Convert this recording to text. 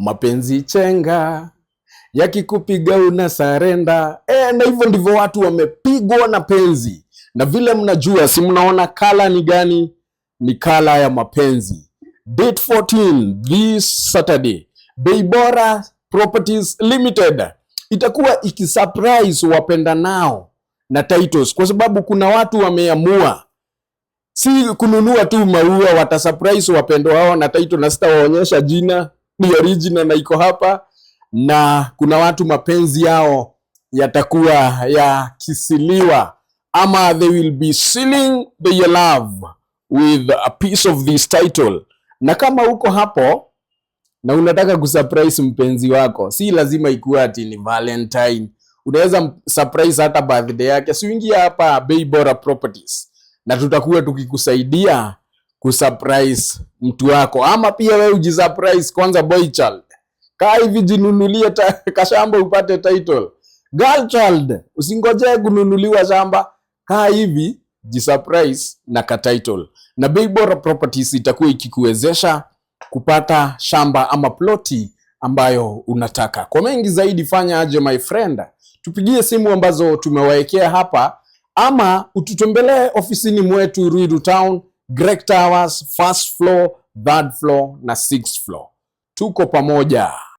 mapenzi chenga yakikupiga una sarenda. Na hivyo ndivyo watu wamepigwa na penzi, na vile mnajua, si mnaona kala ni gani? Ni kala ya mapenzi. Date 14 this Saturday, Bei Bora Properties Limited itakuwa ikisurprise wapenda nao na titles, kwa sababu kuna watu wameamua si kununua tu maua, watasurprise wapendo wao na title, na sitawaonyesha jina, ni original na iko hapa. Na kuna watu mapenzi yao yatakuwa yakisiliwa, ama they will be sealing their love with a piece of this title. Na kama uko hapo na unataka kusurprise mpenzi wako, si lazima ikuwe ati ni Valentine, unaweza surprise hata birthday yake. Si ingia hapa Bei Bora Properties na tutakuwa tukikusaidia kusurprise mtu wako, ama pia wewe ujisurprise kwanza. Boy child, kaa hivi jinunulie kashamba upate title. Girl child, usingojee kununuliwa shamba, kaa hivi jisurprise na ka title. Na Bei Bora Properties itakuwa ikikuwezesha kupata shamba ama ploti ambayo unataka. Kwa mengi zaidi, fanya aje my friend, tupigie simu ambazo tumewaekea hapa, ama ututembelee ofisini mwetu Ruiru Town, Greg Towers, first floor, third floor na sixth floor. Tuko pamoja.